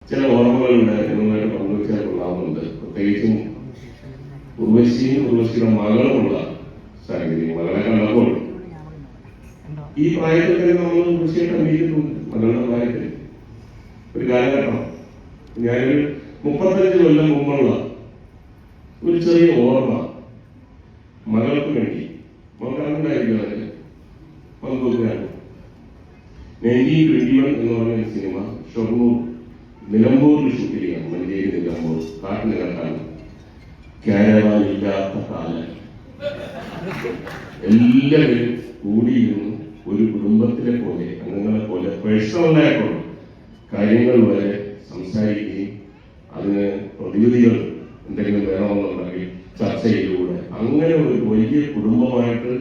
ചില ഓർമ്മകളുണ്ട് നിങ്ങളുമായിട്ട് പങ്കുവെച്ചാൽ കൊള്ളാവുന്നുണ്ട്. പ്രത്യേകിച്ചും ഉർവശിയും ഉർവശിയുടെ മകളുമുള്ള സാഹചര്യം. മകളെ കണ്ടപ്പോൾ ഈ പ്രായത്തിൽ തന്നെ നമ്മൾ ഉർവശിയായിട്ട് അംഗീകരിക്കുന്നുണ്ട്. മകളുടെ പ്രായത്തിൽ ഒരു കാലഘട്ടം, ഞാനൊരു 35 കൊല്ലം മുമ്പുള്ള ഒരു ചെറിയ ഓർമ്മ മകൾക്ക് വേണ്ടി മകൾക്കുണ്ടായിരിക്കും അതിന് പങ്കുവെക്കുകയാണ്. 1921 എന്ന് പറഞ്ഞ സിനിമ ഷൊർണൂർ നിലമ്പൂരിൽ ഷൂട്ട് ചെയ്യാം. മഞ്ചേരി നിലമ്പൂർ കാട്ടിനികത്താണ്. കേരളമില്ലാത്ത കാലം എല്ലാവരും കൂടിയിരുന്നു ഒരു കുടുംബത്തിലെ പോലെ, അംഗങ്ങളെ പോലെ പേഴ്സണലായിട്ടുള്ള കാര്യങ്ങൾ വരെ സംസാരിക്കുകയും അതിന് പ്രതിവിധികൾ എന്തെങ്കിലും വേണമെന്നുണ്ടെങ്കിൽ ചർച്ചയിലൂടെ അങ്ങനെ ഒരു വലിയ കുടുംബമായിട്ട്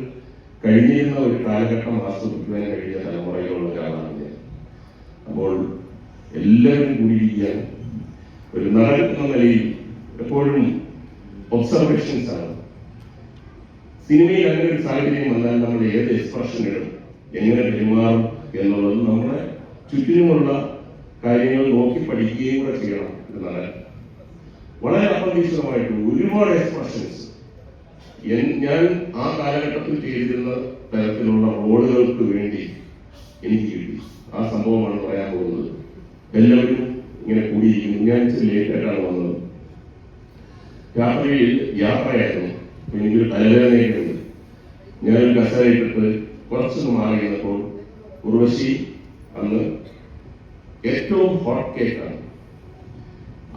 കഴിഞ്ഞിരുന്ന ഒരു കാലഘട്ടം ആസ്വദിക്കുവാൻ കഴിയുന്ന തലമുറയിലുള്ള ഒരാളാണ് ഞാൻ. അപ്പോൾ എല്ലാവരും കൂടിയിരിക്കാൻ ഒരു നടൻ എന്ന നിലയിൽ എപ്പോഴും ഒബ്സർവേഷൻസ് ആണ്. സിനിമയിൽ അങ്ങനെ ഒരു സാഹചര്യം വന്നാൽ നമ്മൾ ഏത് എക്സ്പ്രഷൻ ഇടും, എങ്ങനെ പെരുമാറും എന്നുള്ളത് നമ്മുടെ ചുറ്റിനുമുള്ള കാര്യങ്ങൾ നോക്കി പഠിക്കുകയും കൂടെ ചെയ്യണം. ഇത് നടൻ വളരെ അപ്രതീക്ഷിതമായിട്ട് ഒരുപാട് എക്സ്പ്രഷൻസ് ഞാൻ ആ കാലഘട്ടത്തിൽ ചെയ്തിരുന്ന തരത്തിലുള്ള റോളുകൾക്ക് വേണ്ടി എനിക്ക് കിട്ടി. ആ സംഭവമാണ് പറയാൻ പോകുന്നത്. എല്ലാവരും ഇങ്ങനെ കൂടിയിരിക്കുന്നു. ഞാൻ ഇച്ചിരി ലേറ്റായിട്ടാണ് വന്നത്. യാത്രയായിരുന്നു. എനിക്കൊരു തലവേദനയുണ്ട്. ഞാനൊരു കസേരയിട്ടിട്ട് കുറച്ചൊന്ന് മാറി നിന്നപ്പോൾ ഉർവശി അന്ന് ഏറ്റവും ഹോട്ട് കേക്കാണ്.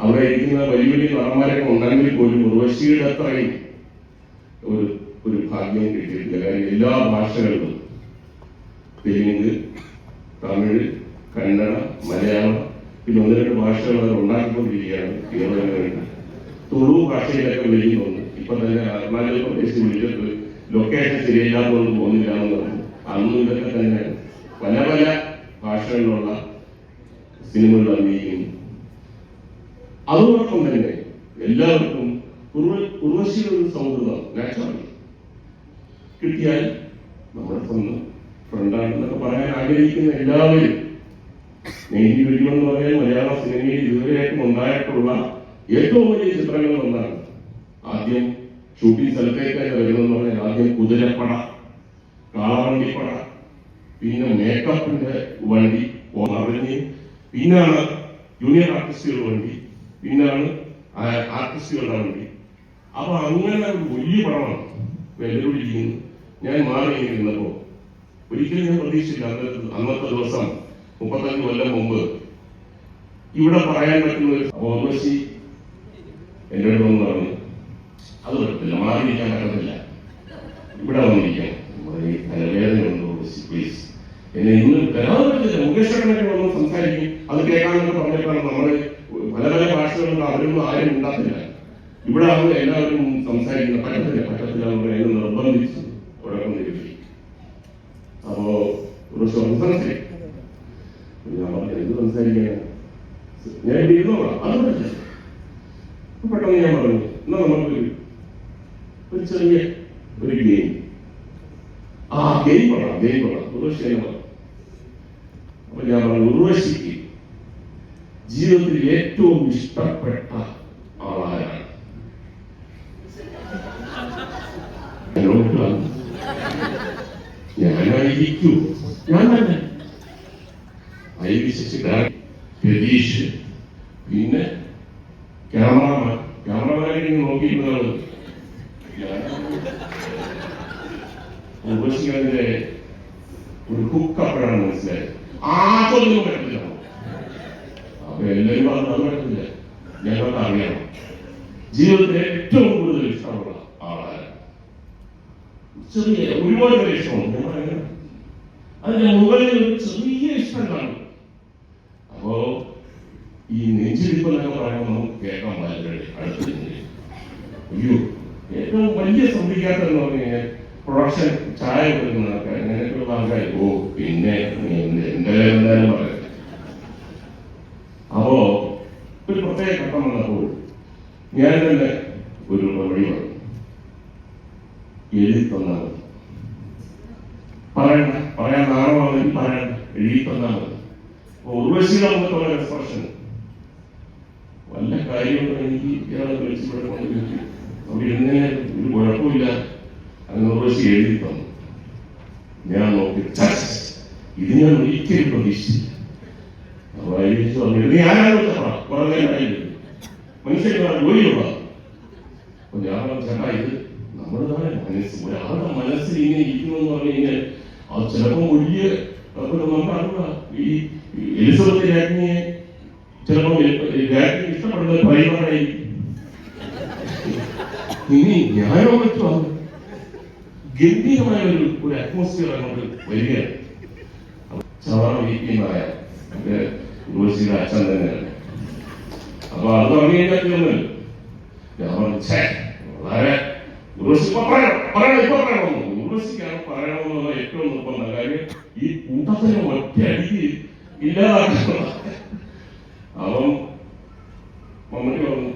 അവിടെ ഇരിക്കുന്ന വലിയ വലിയ നടന്മാരൊക്കെ ഉണ്ടെങ്കിൽ പോലും ഉർവശിയുടെ അത്രയും ഒരു ഭാഗ്യം കിട്ടിയിട്ടില്ല. കാര്യം എല്ലാ ഭാഷകളിലും തെലുങ്ക്, തമിഴ്, കന്നഡ, മലയാളം, പിന്നെ 1-2 ഭാഷകൾ അവർ ഉണ്ടാക്കിക്കൊണ്ടിരിക്കുകയാണ്. കേരളത്തിന് തുളു ഭാഷയിലൊക്കെ വിളിക്കുന്നുണ്ട്. ഇപ്പൊ തന്നെ അരുണാചൽ പ്രദേശ് വിളിച്ചിട്ട് ലൊക്കേഷൻ ശരിയില്ലാത്തതൊന്നും പോകുന്നില്ല എന്ന് പറഞ്ഞു. അന്നും ഇതൊക്കെ തന്നെ പല പല ഭാഷകളിലുള്ള സിനിമകൾ അഭിനയിക്കുന്നു. അതോടൊപ്പം തന്നെ എല്ലാവർക്കും ഉർവശിയുടെ ഒരു സൗഹൃദം നാച്ചുറലി കിട്ടിയാൽ നമ്മുടെ സ്വന്തം ഫ്രണ്ടാണെന്നൊക്കെ പറയാൻ ആഗ്രഹിക്കുന്ന എല്ലാവരും 1921 എന്ന് പറഞ്ഞാൽ മലയാള സിനിമയിൽ ഇതുവരെയായിട്ടും ഉണ്ടായിട്ടുള്ള ഏറ്റവും വലിയ ചിത്രങ്ങളിൽ ഒന്നാണ്. ആദ്യം ഷൂട്ടിംഗ് സ്ഥലത്തേക്ക് വരുന്നതെന്ന് പറഞ്ഞാൽ ആദ്യം കുതിരപ്പട, കാളവണ്ടിപ്പട, പിന്നെ മേക്കപ്പിന്റെ വണ്ടി മറിഞ്ഞ്, പിന്നാണ് ജൂനിയർ ആർട്ടിസ്റ്റുകളുടെ വണ്ടി, പിന്നാണ് ആർട്ടിസ്റ്റുകളുടെ വണ്ടി. അപ്പൊ അങ്ങനെ വലിയ പടമാണ് വെല്ലുവിളിക്കുന്നു. ഞാൻ മാറി ഇരുന്നപ്പോ ഒരിക്കലും ഞാൻ പ്രതീക്ഷിച്ചില്ല അന്നത്തെ ദിവസം 35 കൊല്ലം മുമ്പ് ഇവിടെ പറയാൻ പറ്റുന്ന ഒരു ഉർവശി എന്റെ അടുത്ത് വന്ന് പറഞ്ഞു, അത് പറ്റത്തില്ല, മാറിയിരിക്കാൻ പറ്റത്തില്ല, ഇവിടെ വന്നിരിക്കണം, തലവേദനയുണ്ട് ഉർവശി, പ്ലീസ് എന്നെ ഇന്ന് തരാൻ പറ്റില്ല. മുകേഷ് ചേട്ടനൊക്കെ വന്ന് സംസാരിക്കും, അത് കേൾക്കാമെന്നൊക്കെ പറഞ്ഞിട്ടാണ് നമ്മള് പല പല ഭാഷകളുണ്ട്. അവരൊന്നും ആരും ഉണ്ടാത്തില്ല. ഇവിടെ ആവുമ്പോൾ എല്ലാവരും സംസാരിക്കുന്നത് പറ്റത്തില്ല പറ്റത്തില്ല എന്ന് എന്നെ നിർബന്ധിച്ച് അവിടെ കൊണ്ടിരുത്തി. അപ്പോ ഒരു സംസാരിച്ചേ ഞാൻ പറഞ്ഞു, എന്ത് സംസാരിക്കാനാ, ഞാൻ ഇവിടെ ഇരുന്നോളാം, അത് പറ്റില്ല. പെട്ടെന്ന് ഞാൻ പറഞ്ഞു, എന്നാ നമുക്ക് ഒരു ചെറിയ ഒരു ഗെയിം, ഗെയിം പറയാം ഉർവശി. അപ്പൊ ഞാൻ പറഞ്ഞു, ഉർവശിക്ക് ജീവിതത്തിൽ ഏറ്റവും ഇഷ്ടപ്പെട്ട ആളാരാണ്? ഞാനായിരിക്കൂ, ഞാൻ തന്നെ രതീഷ്, പിന്നെ ക്യാമറമാനെ നോക്കിയിരുന്നതാണ്. ഉർവശിയുടെ ഒരു ഹുക്കപ്പോഴാണ് മനസ്സിലായത്. ആതൊന്നും പറ്റില്ല. അപ്പൊ എല്ലാവരും പറഞ്ഞു അത് പറ്റില്ല, ഞങ്ങൾക്ക് അറിയാം. ജീവിതത്തിൽ ഏറ്റവും കൂടുതൽ ഇഷ്ടമുള്ള ആളാണ്. ചെറിയ ഒരുപാട് പേര് ഇഷ്ടമാണ്. അതിന്റെ മുകളിൽ ഒരു ചെറിയ ഇഷ്ടം കാണും. അപ്പോ ഈ നെഞ്ചിരിപ്പ് എന്നൊക്കെ പറയുമ്പോൾ നമുക്ക് കേൾക്കാൻ വളരെ അടുത്ത്. അയ്യോ, ഏറ്റവും വലിയ ശ്രദ്ധിക്കാത്തെന്ന് പറഞ്ഞു കഴിഞ്ഞാൽ പ്രൊഡക്ഷൻ ചായ കൊടുക്കുന്നതൊക്കെ അങ്ങനെയൊക്കെയുള്ള ആൾക്കാർ, ഓ പിന്നെ എന്റെ എന്തായാലും പറയാം. അപ്പോ ഒരു പ്രത്യേക ഘട്ടം വന്നപ്പോൾ ഞാൻ തന്നെ ഒരു വഴി പറഞ്ഞു, എഴുതി തന്നാൽ മതി, പറയാൻ നാളെ പറയണ്ട, എഴുതി തന്നാൽ മതി. ഉർവശിയുടെ മുഖത്തുള്ള എക്സ്പ്രഷൻ കാര്യമൊന്നും എനിക്ക് ഇയാളെ വിളിച്ച് ഇവിടെ കൊണ്ടുവച്ചു. അവിടെ ഇരുന്നേ ഒരു കുഴപ്പമില്ല. അങ്ങനെ ഉർവശി എഴുതി തന്നു. ഞാൻ നോക്കി ഇത് ഞാൻ ഒരിക്കലും പ്രതീക്ഷിച്ചില്ല. അപ്പൊ അയച്ചു പറഞ്ഞു, നീ ആരാണ് കുറെ നേരമായില്ല മനുഷ്യൻ ജോലിയുള്ള. അപ്പൊ ഞാൻ ചേട്ടാ ഇത് നമ്മുടെ മനസ്സ്, ഒരാളുടെ മനസ്സിൽ ഇങ്ങനെ ഇരിക്കുമെന്ന് പറഞ്ഞു കഴിഞ്ഞാൽ അത് ചിലപ്പോൾ വലിയ നമുക്കറിയാം. ഈ എലിസബത്ത് രാജ്ഞിയെ ചിലപ്പോൾ രാജ്ഞി ഇഷ്ടപ്പെടുന്നത് പരിപാടിയായിരിക്കും. ഇനി ഞാനോ മറ്റോ ഗംഭീരമായ ഒരു അറ്റ്മോസ്ഫിയർ അങ്ങോട്ട് വരികയാണ്. ചവറ വീട്ടിന്നായ ഉർവശിയുടെ അച്ഛൻ തന്നെയാണ്. അപ്പൊ അത് പറഞ്ഞു കഴിഞ്ഞാൽ തീർന്നല്ലോ. ഞാൻ പറഞ്ഞു വളരെ ഉർവശിക്കാണ് പറയണമെന്നുള്ള ഏറ്റവും നിർബന്ധ കാര്യം ഈ കൂട്ടത്തിന് ഒറ്റ അടിക്ക് ഇല്ലാതാക്കണം. അവൻ മമ്മൂട്ടി പറഞ്ഞു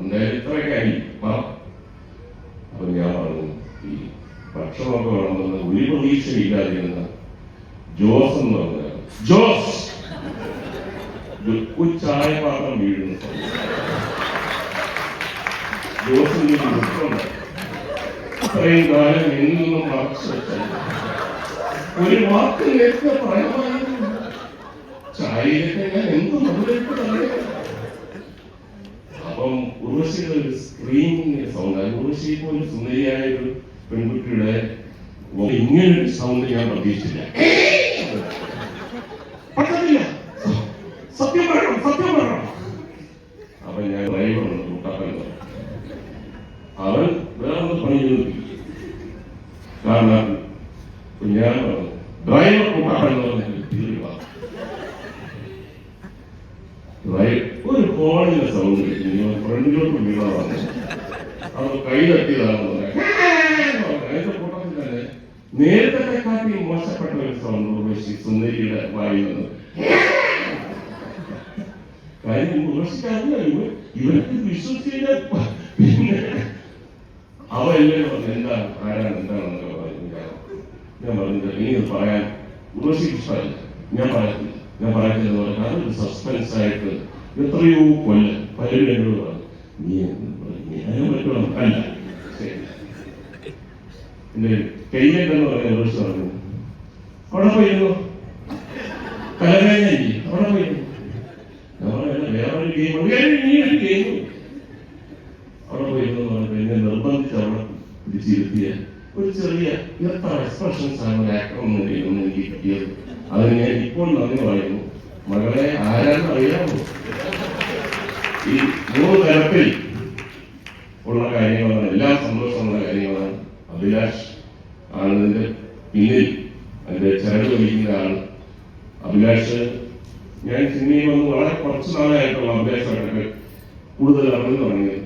എന്തായാലും ഇത്രയൊക്കെ അരി പറ. അപ്പൊ ഞാൻ പറഞ്ഞു ഈ ഭക്ഷണമൊക്കെ വേണമെന്ന് ഒരു പ്രതീക്ഷയില്ലാതിരുന്ന ജോസ് എന്ന് പറഞ്ഞ ജോസ് ചായ പാത്രം വീഴുന്ന ജോസിന്റെ ദുഃഖമുണ്ട്. ഇത്രയും കാലം എന്നും മറച്ചു വെച്ചാൽ ഒരു വാക്ക് നേരത്തെ പറയാമായിരുന്നു. ചായയിലൊക്കെ ഞാൻ എന്ത് മുതലേക്ക് തന്നെ. അപ്പം ഉർവശിയുടെ ഒരു സ്ക്രീനിങ് സൗണ്ട്, ഉർവശി പോലെ സുന്ദരിയായ ഒരു പെൺകുട്ടിയുടെ ഇങ്ങനൊരു സൗണ്ട് ഞാൻ പ്രതീക്ഷിച്ചില്ല. പറ്റത്തില്ല, സത്യം പറയണം, സത്യം പറയണം. അപ്പൊ ഞാൻ ഡ്രൈവറുണ്ട് കൂട്ടാപ്പൻ, അവൻ വേറൊന്ന് പണി ചെയ്തു. കാരണം ഞാൻ പറഞ്ഞു ഡ്രൈവർ കൂട്ടാപ്പൻ എന്ന് പറഞ്ഞാൽ തീരുക. ഒരു ഫോണിന്റെ സൗണ്ട് കിട്ടി, ഫ്രണ്ടിലോട്ട് വീണതാണ്. അത് കൈ തട്ടിയതാണെന്ന് പറയാം. അതിന്റെ കൂട്ടത്തിൽ തന്നെ നേരത്തെ കാട്ടി മോശപ്പെട്ട ഒരു സൗണ്ട് ഉർവശി സുന്ദരിയുടെ വായിൽ നിന്ന്. കാര്യം ഉർവശിക്കാറില്ല, ഇവർക്ക് വിശ്വസിച്ചില്ല. പിന്നെ അവ എല്ലാവരും പറഞ്ഞു എന്താണ് ആരാണ് എന്താണെന്നൊക്കെ പറഞ്ഞു. ഞാൻ പറഞ്ഞില്ല, നീ ഇത് പറയാൻ ഉർവശിക്ക് ഇഷ്ടമല്ല, ഞാൻ പറയത്തില്ല. ഞാൻ പറയുന്നത് പറഞ്ഞാൽ അതൊരു സസ്പെൻസ് ആയിട്ട് എത്രയോ കൊല്ലം പലരും എന്നോട് പറഞ്ഞു നീ അതിനെ പറ്റും അല്ല. എന്റെ കയ്യിലെന്ന് പറഞ്ഞ ഉർവശി പറഞ്ഞു അവിടെ പോയിരുന്നു കലവേദന അവിടെ പോയിരുന്നു. ഞാൻ പറഞ്ഞ വേറൊരു ഗെയിം അവിടെ പോയിരുന്നു പറഞ്ഞപ്പോൾ എന്നെ നിർബന്ധിച്ച് അവിടെ പിടിച്ചിരുത്തിയ ഒരു ചെറിയ എത്ര എക്സ്പ്രഷൻസ് ആണ് ഒരു ആക്ടർ എന്ന് എനിക്ക് കിട്ടിയത്. അതിന് ഞാൻ ഇപ്പോൾ നന്ദി പറയുന്നു. മകളെ ആരാന്ന് അറിയാമോ? ഈ 3 തരത്തിൽ ഉള്ള കാര്യങ്ങളാണ്, എല്ലാം സന്തോഷമുള്ള കാര്യങ്ങളാണ്. അഭിലാഷ് ആണ് ഇതിന്റെ പിന്നിൽ, അതിന്റെ ചരട് വലിക്കുന്ന ആൾ. അഭിലാഷ് ഞാൻ സിനിമയിൽ വന്ന് വളരെ കുറച്ച് നാളായിട്ടുള്ള അഭിലാഷായിട്ടൊക്കെ കൂടുതൽ അറിഞ്ഞു തുടങ്ങിയത്.